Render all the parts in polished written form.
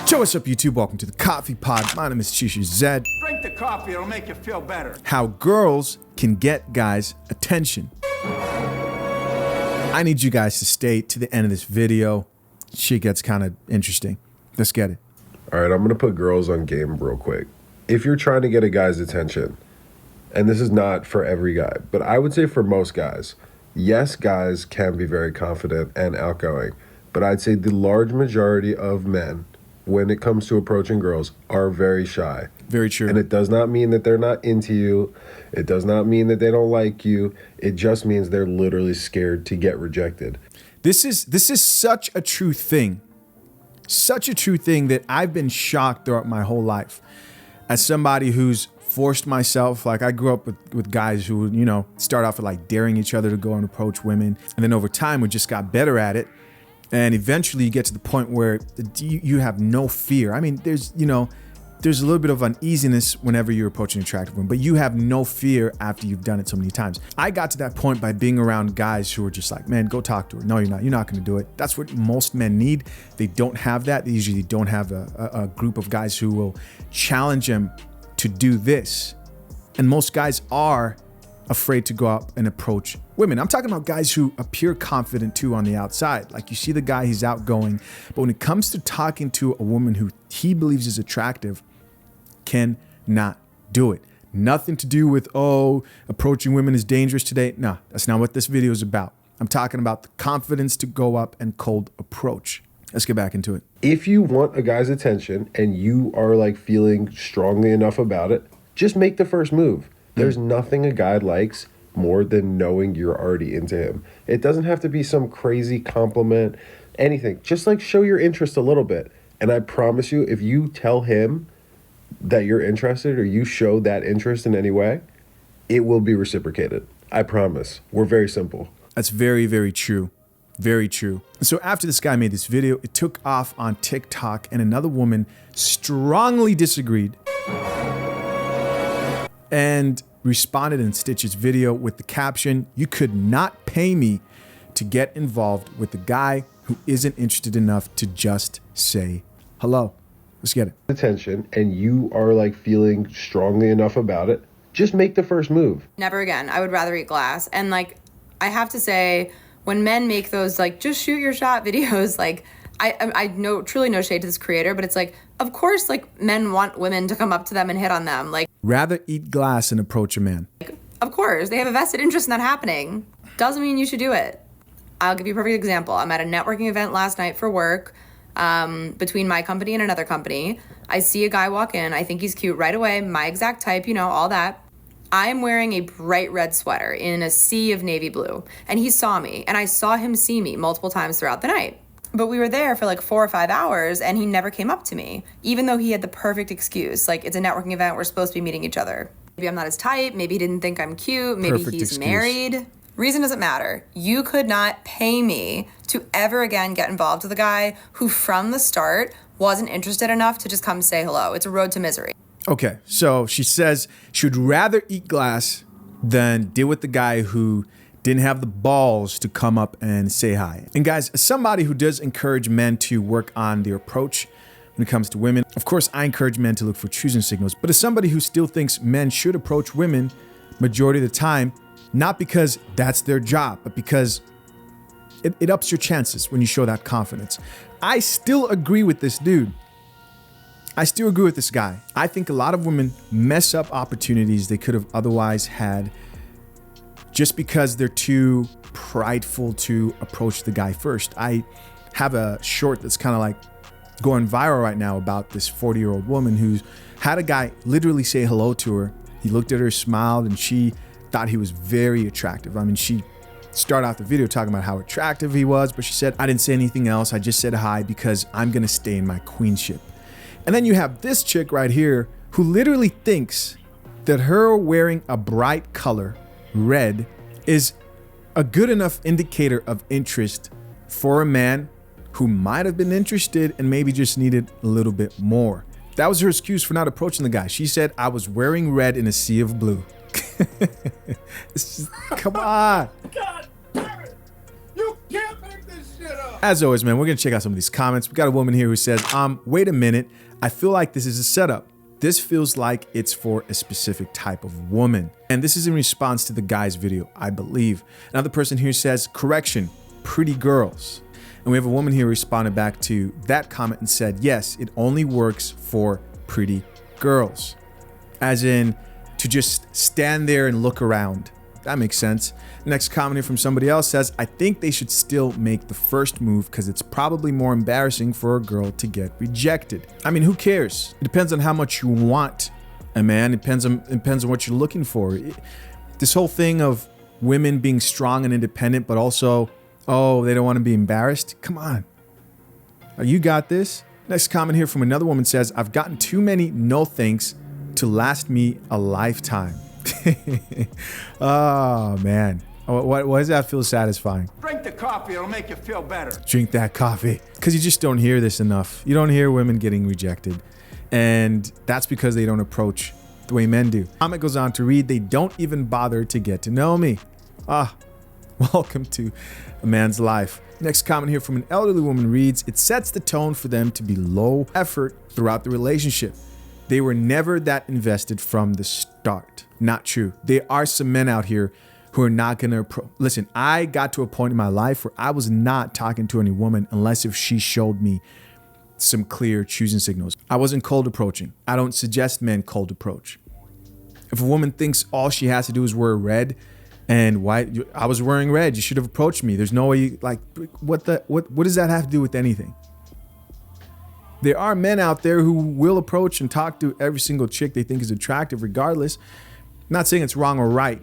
Yo, what's up, YouTube? Welcome to the Coffee Pod. My name is Chishu Zed. Drink the coffee, it'll make you feel better. How girls can get guys' attention. I need you guys to stay to the end of this video. Shit gets kind of interesting. Let's get it. All right, I'm going to put girls on game real quick. If you're trying to get a guy's attention, and this is not for every guy, but I would say for most guys, yes, guys can be very confident and outgoing, but I'd say the large majority of men, when it comes to approaching girls, are very shy. Very true. And it does not mean that they're not into you. It does not mean that they don't like you. It just means they're literally scared to get rejected. This is such a true thing. Such a true thing that I've been shocked throughout my whole life. As somebody who's forced myself, like I grew up with guys who, you know, start off with like daring each other to go and approach women. And then over time, we just got better at it. And eventually you get to the point where you have no fear. I mean, there's a little bit of uneasiness whenever you're approaching an attractive woman, but you have no fear after you've done it so many times. I got to that point by being around guys who were just like, man, go talk to her. No, you're not. You're not going to do it. That's what most men need. They don't have that. They usually don't have a group of guys who will challenge them to do this. And most guys are afraid to go out and approach women. I'm talking about guys who appear confident too on the outside. Like you see the guy, he's outgoing, but when it comes to talking to a woman who he believes is attractive, cannot do it. Nothing to do with, oh, approaching women is dangerous today. No, that's not what this video is about. I'm talking about the confidence to go up and cold approach. Let's get back into it. If you want a guy's attention and you are like feeling strongly enough about it, just make the first move. There's nothing a guy likes more than knowing you're already into him. It doesn't have to be some crazy compliment, anything. Just like show your interest a little bit. And I promise you, if you tell him that you're interested or you show that interest in any way, it will be reciprocated. I promise. We're very simple. That's very, very true. Very true. So after this guy made this video, it took off on TikTok and another woman strongly disagreed and responded in Stitch's video with the caption, "You could not pay me to get involved with a guy who isn't interested enough to just say hello." Let's get it. Attention, and you are like feeling strongly enough about it, just make the first move. Never again. I would rather eat glass. And like, I have to say, when men make those like just shoot your shot videos, like I know truly no shade to this creator, but it's like, of course, like men want women to come up to them and hit on them. Like, rather eat glass and approach a man. Like, of course, they have a vested interest in that happening. Doesn't mean you should do it. I'll give you a perfect example. I'm at a networking event last night for work. Between my company and another company. I see a guy walk in. I think he's cute right away. My exact type, you know, all that. I am wearing a bright red sweater in a sea of navy blue. And he saw me, and I saw him see me multiple times throughout the night. But we were there for like 4 or 5 hours, and he never came up to me, even though he had the perfect excuse. Like, it's a networking event. We're supposed to be meeting each other. Maybe I'm not his type. Maybe he didn't think I'm cute. Maybe Perfect he's excuse. married. Reason doesn't matter. You could not pay me to ever again get involved with a guy who from the start wasn't interested enough to just come say hello. It's a road to misery. Okay, so she says she would rather eat glass than deal with the guy who didn't have the balls to come up and say hi. And guys, as somebody who does encourage men to work on their approach when it comes to women, of course, I encourage men to look for choosing signals. But as somebody who still thinks men should approach women majority of the time, not because that's their job, but because it ups your chances when you show that confidence. I still agree with this dude. I still agree with this guy. I think a lot of women mess up opportunities they could have otherwise had just because they're too prideful to approach the guy first. I have a short that's kind of like going viral right now about this 40-year-old woman who's had a guy literally say hello to her. He looked at her, smiled, and she thought he was very attractive. I mean, she started off the video talking about how attractive he was, but she said, I didn't say anything else. I just said hi because I'm gonna stay in my queenship. And then you have this chick right here who literally thinks that her wearing a bright color, red, is a good enough indicator of interest for a man who might have been interested and maybe just needed a little bit more. That was her excuse for not approaching the guy. She said, I was wearing red in a sea of blue. It's just, come on. God damn it! You can't make this shit up! As always, man, we're gonna check out some of these comments. We got a woman here who says, wait a minute, I feel like this is a setup. This feels like it's for a specific type of woman. And this is in response to the guy's video, I believe. Another person here says, correction, pretty girls. And we have a woman here who responded back to that comment and said, yes, it only works for pretty girls. As in, to just stand there and look around. That makes sense. Next comment here from somebody else says, I think they should still make the first move because it's probably more embarrassing for a girl to get rejected. I mean, who cares? It depends on how much you want a man. It depends on what you're looking for. This whole thing of women being strong and independent, but also, oh, they don't want to be embarrassed. Come on. You got this. Next comment here from another woman says, I've gotten too many no thanks to last me a lifetime. Oh, man. Why does that feel satisfying? Drink the coffee, it'll make you feel better. Drink that coffee. Because you just don't hear this enough. You don't hear women getting rejected. And that's because they don't approach the way men do. Comment goes on to read, they don't even bother to get to know me. Welcome to a man's life. Next comment here from an elderly woman reads, it sets the tone for them to be low effort throughout the relationship. They were never that invested from the start. Not true. There are some men out here who are not going to listen. I got to a point in my life where I was not talking to any woman unless if she showed me some clear choosing signals. I wasn't cold approaching. I don't suggest men cold approach. If a woman thinks all she has to do is wear red and white, I was wearing red, you should have approached me. There's no way, like, what does that have to do with anything? There are men out there who will approach and talk to every single chick they think is attractive regardless. I'm not saying it's wrong or right,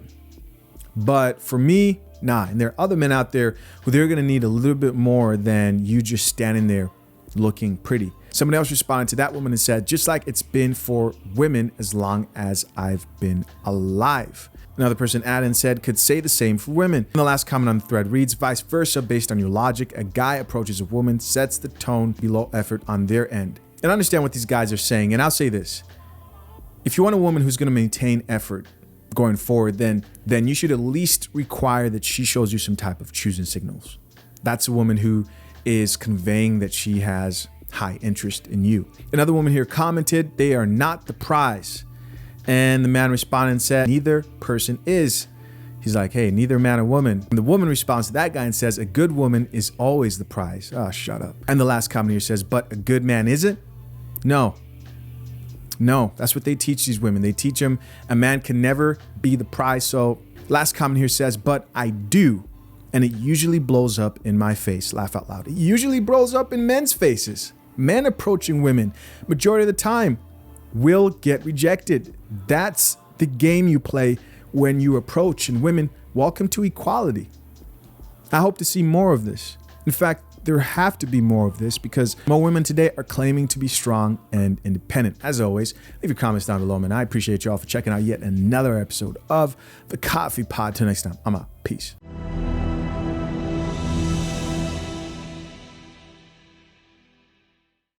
but for me, nah. And there are other men out there who they're gonna need a little bit more than you just standing there looking pretty. Somebody else responded to that woman and said, just like it's been for women as long as I've been alive. Another person added and said, could say the same for women. And the last comment on the thread reads, vice versa, based on your logic, a guy approaches a woman, sets the tone below effort on their end. And I understand what these guys are saying. And I'll say this, if you want a woman who's going to maintain effort going forward, then you should at least require that she shows you some type of choosing signals. That's a woman who is conveying that she has high interest in you. Another woman here commented, they are not the prize. And the man responded and said, neither person is. He's like, hey, neither man or woman. And the woman responds to that guy and says, a good woman is always the prize. Oh, shut up. And the last comment here says, but a good man isn't? No, that's what they teach these women. They teach them a man can never be the prize. So last comment here says, but I do. And it usually blows up in my face. Laugh out loud. It usually blows up in men's faces. Men approaching women, majority of the time, will get rejected. That's the game you play when you approach. And women, welcome to equality. I hope to see more of this. In fact, there have to be more of this because more women today are claiming to be strong and independent. As always, leave your comments down below, man. I appreciate y'all for checking out yet another episode of The Coffee Pod. Till next time, I'm out. Peace.